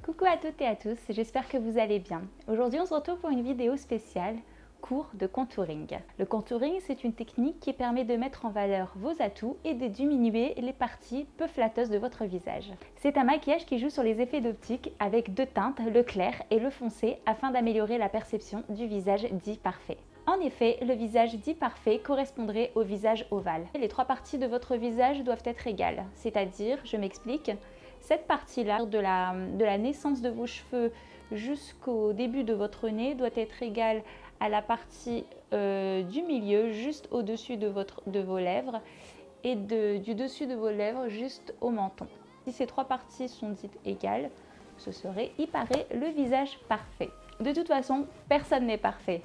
Coucou à toutes et à tous, j'espère que vous allez bien. Aujourd'hui on se retrouve pour une vidéo spéciale, cours de contouring. Le contouring c'est une technique qui permet de mettre en valeur vos atouts et de diminuer les parties peu flatteuses de votre visage. C'est un maquillage qui joue sur les effets d'optique avec deux teintes, le clair et le foncé, afin d'améliorer la perception du visage dit parfait. En effet, le visage dit parfait correspondrait au visage ovale. Les trois parties de votre visage doivent être égales, c'est-à-dire, je m'explique, cette partie-là, de la naissance de vos cheveux jusqu'au début de votre nez, doit être égale à la partie du milieu, juste au-dessus de vos lèvres, et du dessus de vos lèvres juste au menton. Si ces trois parties sont dites égales, ce serait, il paraît, le visage parfait. De toute façon, personne n'est parfait.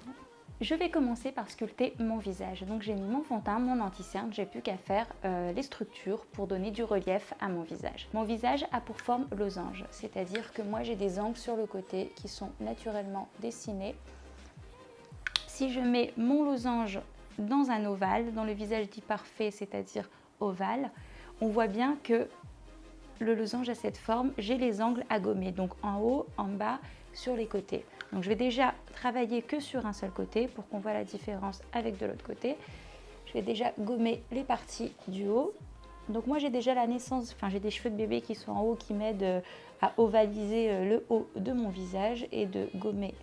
Je vais commencer par sculpter mon visage. Donc j'ai mis mon fond de teint, mon anti-cerne, j'ai plus qu'à faire les structures pour donner du relief à mon visage. Mon visage a pour forme losange, c'est-à-dire que moi j'ai des angles sur le côté qui sont naturellement dessinés. Si je mets mon losange dans un ovale, dans le visage dit parfait, c'est-à-dire ovale, on voit bien que le losange a cette forme, j'ai les angles à gommer, donc en haut, en bas, sur les côtés. Donc je vais déjà travailler que sur un seul côté pour qu'on voit la différence avec de l'autre côté. Je vais déjà gommer les parties du haut. Donc moi j'ai déjà la naissance, j'ai des cheveux de bébé qui sont en haut qui m'aident à ovaliser le haut de mon visage et de gommer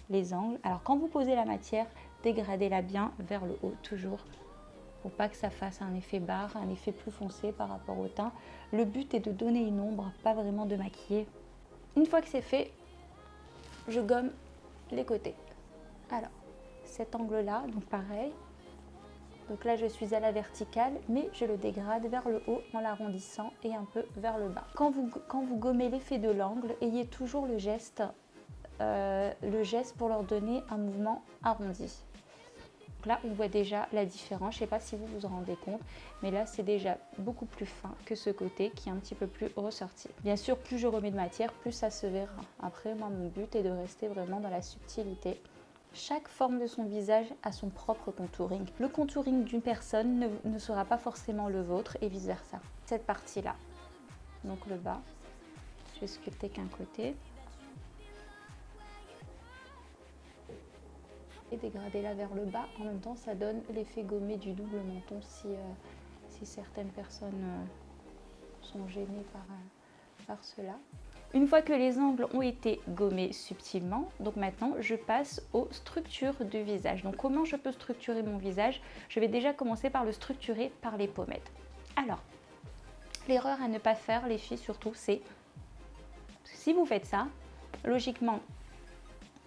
les angles. Alors quand vous posez la matière, dégradez-la bien vers le haut toujours, pour pas que ça fasse un effet barre, un effet plus foncé par rapport au teint. Le but est de donner une ombre, pas vraiment de maquiller. Une fois que c'est fait, je gomme les côtés. Alors, cet angle-là, donc pareil. Donc là, je suis à la verticale, mais je le dégrade vers le haut en l'arrondissant et un peu vers le bas. Quand vous gommez l'effet de l'angle, ayez toujours le geste pour leur donner un mouvement arrondi. Là, on voit déjà la différence. Je ne sais pas si vous vous en rendez compte, mais là, c'est déjà beaucoup plus fin que ce côté qui est un petit peu plus ressorti. Bien sûr, plus je remets de matière, plus ça se verra. Après, moi, mon but est de rester vraiment dans la subtilité. Chaque forme de son visage a son propre contouring. Le contouring d'une personne ne sera pas forcément le vôtre et vice-versa. Cette partie-là, donc le bas, je vais sculpter qu'un côté. Et dégrader là vers le bas. En même temps, ça donne l'effet gommé du double menton si certaines personnes sont gênées par cela. Une fois que les angles ont été gommés subtilement, donc maintenant je passe aux structures du visage. Donc comment je peux structurer mon visage? Je vais déjà commencer par le structurer par les pommettes. Alors, l'erreur à ne pas faire, les filles surtout, c'est si vous faites ça, logiquement,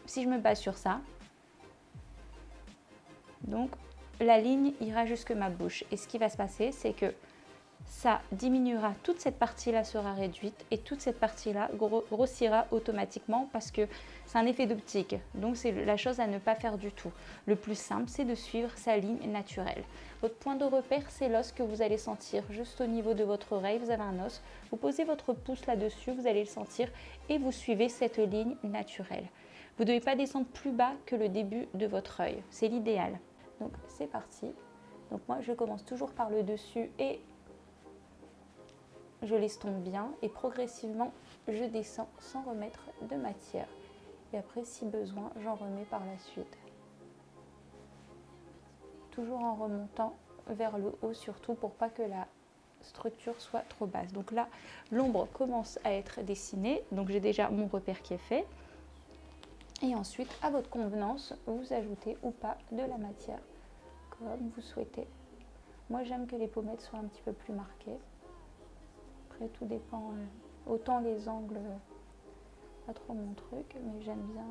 si je me base sur ça, donc la ligne ira jusque ma bouche et ce qui va se passer c'est que ça diminuera, toute cette partie-là sera réduite et toute cette partie-là grossira automatiquement parce que c'est un effet d'optique. Donc c'est la chose à ne pas faire du tout. Le plus simple, c'est de suivre sa ligne naturelle. Votre point de repère, c'est l'os que vous allez sentir juste au niveau de votre oreille. Vous avez un os, vous posez votre pouce là-dessus, vous allez le sentir et vous suivez cette ligne naturelle. Vous ne devez pas descendre plus bas que le début de votre œil. C'est l'idéal. Donc c'est parti. Donc moi, je commence toujours par le dessus et je l'estompe bien et progressivement je descends sans remettre de matière et après si besoin j'en remets par la suite, toujours en remontant vers le haut surtout pour pas que la structure soit trop basse. Donc là l'ombre commence à être dessinée, donc j'ai déjà mon repère qui est fait et ensuite à votre convenance vous ajoutez ou pas de la matière comme vous souhaitez. Moi j'aime que les pommettes soient un petit peu plus marquées. Après, tout dépend, autant les angles, pas trop mon truc, mais j'aime bien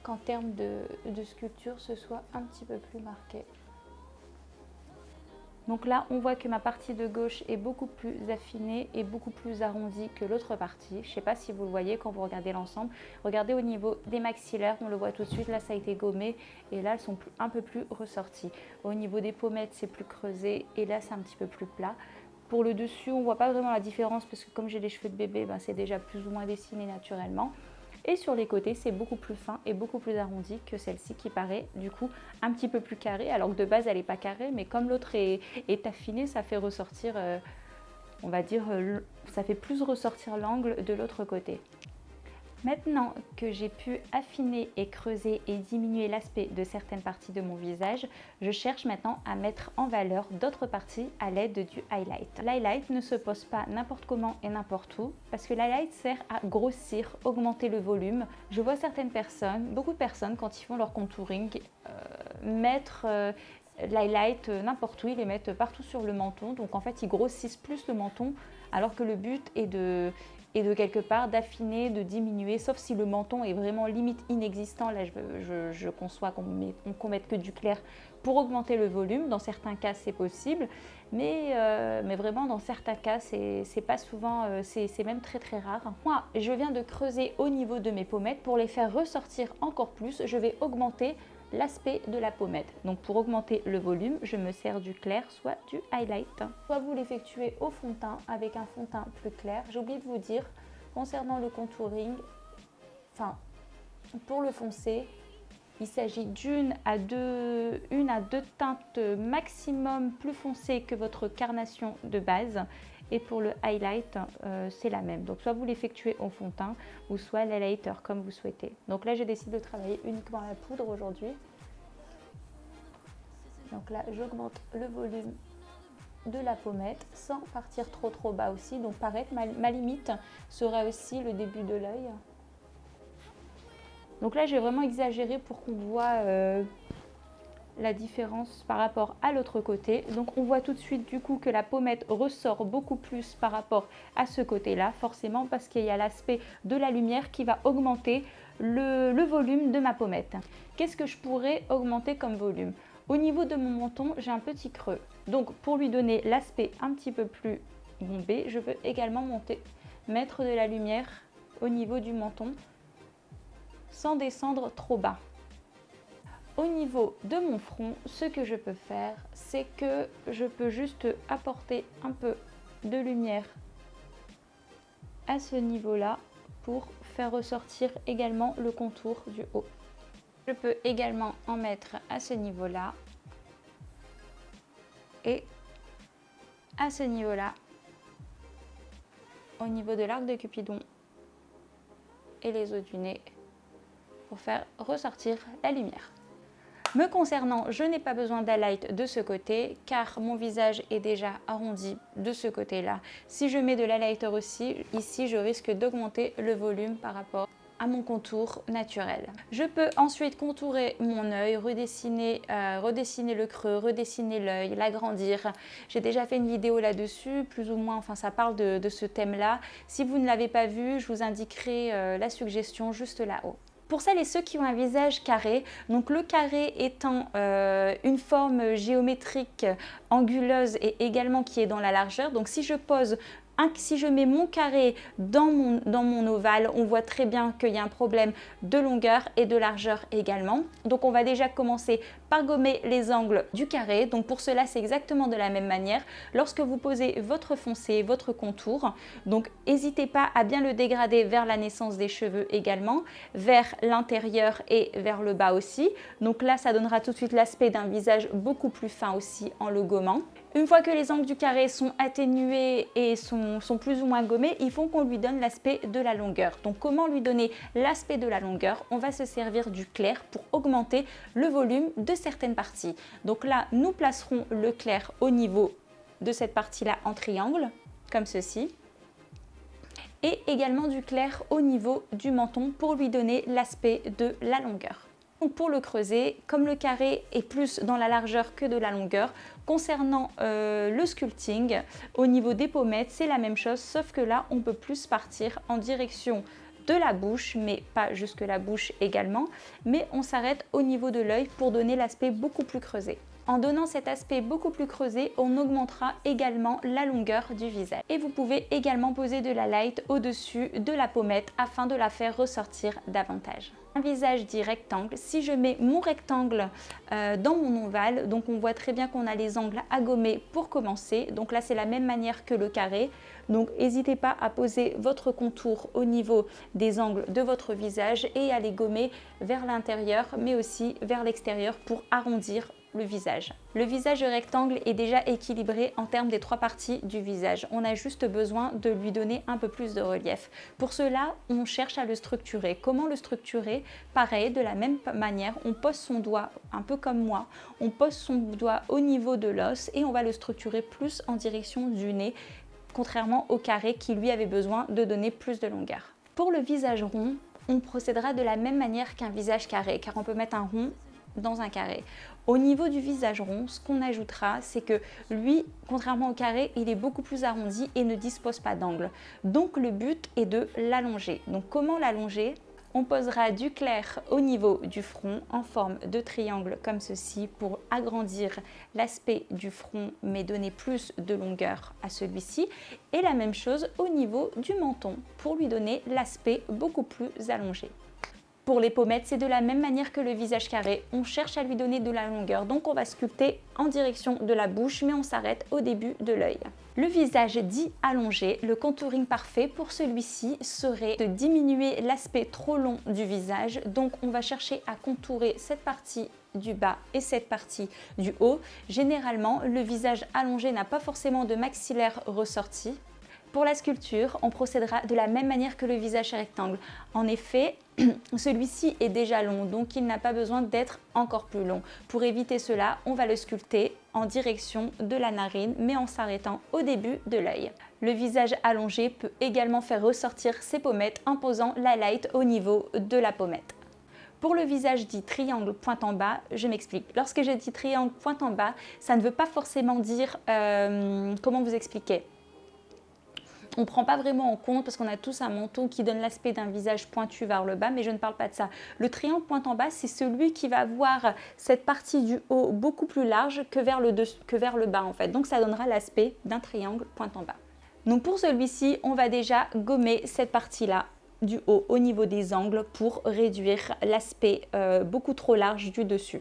qu'en termes de sculpture, ce soit un petit peu plus marqué. Donc là, on voit que ma partie de gauche est beaucoup plus affinée et beaucoup plus arrondie que l'autre partie. Je ne sais pas si vous le voyez quand vous regardez l'ensemble. Regardez au niveau des maxillaires, on le voit tout de suite. Là, ça a été gommé et là, elles sont un peu plus ressorties. Au niveau des pommettes, c'est plus creusé et là, c'est un petit peu plus plat. Pour le dessus, on ne voit pas vraiment la différence parce que comme j'ai les cheveux de bébé, c'est déjà plus ou moins dessiné naturellement. Et sur les côtés, c'est beaucoup plus fin et beaucoup plus arrondi que celle-ci qui paraît du coup un petit peu plus carrée. Alors que de base, elle n'est pas carrée, mais comme l'autre est affinée, ça fait ressortir on va dire, ça fait plus ressortir l'angle de l'autre côté. Maintenant que j'ai pu affiner et creuser et diminuer l'aspect de certaines parties de mon visage, je cherche maintenant à mettre en valeur d'autres parties à l'aide du highlight. L'highlight ne se pose pas n'importe comment et n'importe où parce que l'highlight sert à grossir, augmenter le volume. Je vois certaines personnes, beaucoup de personnes quand ils font leur contouring, mettre l'highlight n'importe où, ils les mettent partout sur le menton. Donc en fait ils grossissent plus le menton alors que le but est de quelque part d'affiner, de diminuer, sauf si le menton est vraiment limite inexistant. Là, je conçois qu'on mette que du clair pour augmenter le volume. Dans certains cas, c'est possible, mais vraiment dans certains cas, c'est pas souvent, c'est même très très rare. Moi, je viens de creuser au niveau de mes pommettes pour les faire ressortir encore plus. Je vais augmenter l'aspect de la pommette. Donc pour augmenter le volume, je me sers du clair, soit du highlight. Soit vous l'effectuez au fond de teint avec un fond de teint plus clair. J'ai oublié de vous dire, concernant le contouring, enfin pour le foncé, il s'agit d'une à deux teintes maximum plus foncées que votre carnation de base. Et pour le highlight, c'est la même. Donc soit vous l'effectuez au fond de teint ou soit l'highlighter comme vous souhaitez. Donc là, j'ai décidé de travailler uniquement la poudre aujourd'hui. Donc là, j'augmente le volume de la pommette sans partir trop bas aussi. Donc pareil, ma limite sera aussi le début de l'œil. Donc là, j'ai vraiment exagéré pour qu'on voit la différence par rapport à l'autre côté. Donc on voit tout de suite du coup que la pommette ressort beaucoup plus par rapport à ce côté-là, forcément parce qu'il y a l'aspect de la lumière qui va augmenter le volume de ma pommette. Qu'est-ce que je pourrais augmenter comme volume? Au niveau de mon menton, j'ai un petit creux. Donc pour lui donner l'aspect un petit peu plus bombé, je peux également mettre de la lumière au niveau du menton sans descendre trop bas. Au niveau de mon front, ce que je peux faire, c'est que je peux juste apporter un peu de lumière à ce niveau-là pour faire ressortir également le contour du haut. Je peux également en mettre à ce niveau-là et à ce niveau-là, au niveau de l'arc de Cupidon et les os du nez pour faire ressortir la lumière. Me concernant, je n'ai pas besoin d'highlight de ce côté car mon visage est déjà arrondi de ce côté-là. Si je mets de l'highlighter aussi, ici je risque d'augmenter le volume par rapport à mon contour naturel. Je peux ensuite contourer mon œil, redessiner le creux, redessiner l'œil, l'agrandir. J'ai déjà fait une vidéo là-dessus, plus ou moins, enfin ça parle de ce thème-là. Si vous ne l'avez pas vu, je vous indiquerai la suggestion juste là-haut. Pour celles et ceux qui ont un visage carré, donc le carré étant une forme géométrique anguleuse et également qui est dans la largeur, donc si je mets mon carré dans mon ovale, on voit très bien qu'il y a un problème de longueur et de largeur également. Donc on va déjà commencer par gommer les angles du carré. Donc pour cela, c'est exactement de la même manière. Lorsque vous posez votre foncé, votre contour, donc n'hésitez pas à bien le dégrader vers la naissance des cheveux également, vers l'intérieur et vers le bas aussi. Donc là, ça donnera tout de suite l'aspect d'un visage beaucoup plus fin aussi en le gommant. Une fois que les angles du carré sont atténués et sont plus ou moins gommés, il faut qu'on lui donne l'aspect de la longueur. Donc comment lui donner l'aspect de la longueur? On va se servir du clair pour augmenter le volume de certaines parties. Donc là, nous placerons le clair au niveau de cette partie-là en triangle, comme ceci. Et également du clair au niveau du menton pour lui donner l'aspect de la longueur. Donc pour le creuser, comme le carré est plus dans la largeur que de la longueur, concernant le sculpting, au niveau des pommettes, c'est la même chose, sauf que là, on peut plus partir en direction de la bouche, mais pas jusque la bouche également, mais on s'arrête au niveau de l'œil pour donner l'aspect beaucoup plus creusé. En donnant cet aspect beaucoup plus creusé, on augmentera également la longueur du visage. Et vous pouvez également poser de la light au-dessus de la pommette afin de la faire ressortir davantage. Un visage dit rectangle. Si je mets mon rectangle dans mon ovale, donc on voit très bien qu'on a les angles à gommer pour commencer. Donc là, c'est la même manière que le carré. Donc n'hésitez pas à poser votre contour au niveau des angles de votre visage et à les gommer vers l'intérieur, mais aussi vers l'extérieur pour arrondir le visage. Le visage rectangle est déjà équilibré en termes des 3 parties du visage. On a juste besoin de lui donner un peu plus de relief. Pour cela, on cherche à le structurer. Comment le structurer? Pareil, de la même manière, on pose son doigt, un peu comme moi, on pose son doigt au niveau de l'os et on va le structurer plus en direction du nez, contrairement au carré qui lui avait besoin de donner plus de longueur. Pour le visage rond, on procédera de la même manière qu'un visage carré, car on peut mettre un rond dans un carré. Au niveau du visage rond, ce qu'on ajoutera, c'est que lui, contrairement au carré, il est beaucoup plus arrondi et ne dispose pas d'angle. Donc le but est de l'allonger. Donc comment l'allonger? On posera du clair au niveau du front en forme de triangle comme ceci pour agrandir l'aspect du front mais donner plus de longueur à celui-ci. Et la même chose au niveau du menton pour lui donner l'aspect beaucoup plus allongé. Pour les pommettes, c'est de la même manière que le visage carré. On cherche à lui donner de la longueur, donc on va sculpter en direction de la bouche, mais on s'arrête au début de l'œil. Le visage dit allongé, le contouring parfait pour celui-ci serait de diminuer l'aspect trop long du visage. Donc on va chercher à contourer cette partie du bas et cette partie du haut. Généralement, le visage allongé n'a pas forcément de maxillaire ressorti. Pour la sculpture, on procédera de la même manière que le visage rectangle. En effet, celui-ci est déjà long, donc il n'a pas besoin d'être encore plus long. Pour éviter cela, on va le sculpter en direction de la narine, mais en s'arrêtant au début de l'œil. Le visage allongé peut également faire ressortir ses pommettes en posant l'highlight au niveau de la pommette. Pour le visage dit triangle pointe en bas, je m'explique. Lorsque je dis triangle pointe en bas, ça ne veut pas forcément dire, comment vous expliquer? On ne prend pas vraiment en compte parce qu'on a tous un menton qui donne l'aspect d'un visage pointu vers le bas, mais je ne parle pas de ça. Le triangle pointe en bas, c'est celui qui va avoir cette partie du haut beaucoup plus large que vers le bas en fait. Donc ça donnera l'aspect d'un triangle pointe en bas. Donc pour celui-ci, on va déjà gommer cette partie-là du haut au niveau des angles pour réduire l'aspect beaucoup trop large du dessus.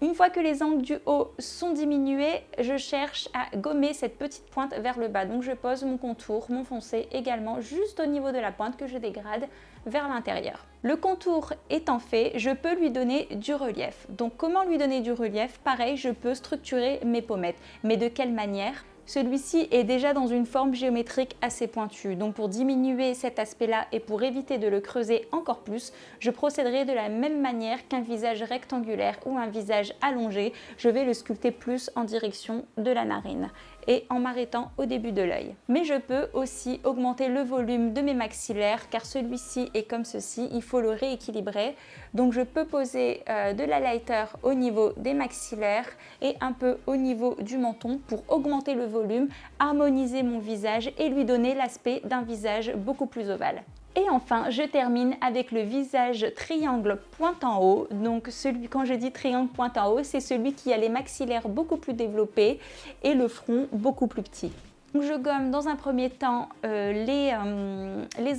Une fois que les angles du haut sont diminués, je cherche à gommer cette petite pointe vers le bas. Donc je pose mon contour, mon foncé également juste au niveau de la pointe que je dégrade vers l'intérieur. Le contour étant fait, je peux lui donner du relief. Donc comment lui donner du relief? Pareil, je peux structurer mes pommettes. Mais de quelle manière? Celui-ci est déjà dans une forme géométrique assez pointue, donc pour diminuer cet aspect-là et pour éviter de le creuser encore plus, je procéderai de la même manière qu'un visage rectangulaire ou un visage allongé, je vais le sculpter plus en direction de la narine et en m'arrêtant au début de l'œil. Mais je peux aussi augmenter le volume de mes maxillaires car celui-ci est comme ceci, il faut le rééquilibrer. Donc je peux poser de l'highlighter au niveau des maxillaires et un peu au niveau du menton pour augmenter le volume, harmoniser mon visage et lui donner l'aspect d'un visage beaucoup plus ovale. Et enfin, je termine avec le visage triangle pointe en haut. Donc quand je dis triangle pointe en haut, c'est celui qui a les maxillaires beaucoup plus développés et le front beaucoup plus petit. Donc je gomme dans un premier temps les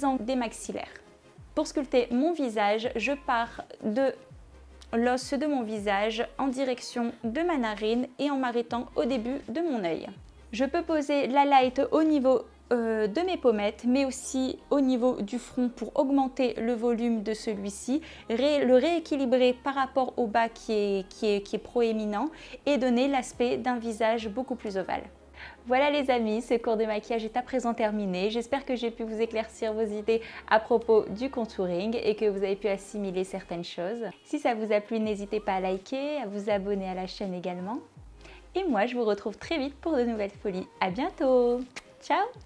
angles des maxillaires. Pour sculpter mon visage, je pars de l'os de mon visage en direction de ma narine et en m'arrêtant au début de mon œil. Je peux poser la light au niveau de mes pommettes, mais aussi au niveau du front pour augmenter le volume de celui-ci, le rééquilibrer par rapport au bas qui est proéminent et donner l'aspect d'un visage beaucoup plus ovale. Voilà les amis, ce cours de maquillage est à présent terminé. J'espère que j'ai pu vous éclaircir vos idées à propos du contouring et que vous avez pu assimiler certaines choses. Si ça vous a plu, n'hésitez pas à liker, à vous abonner à la chaîne également. Et moi, je vous retrouve très vite pour de nouvelles folies. À bientôt. Ciao!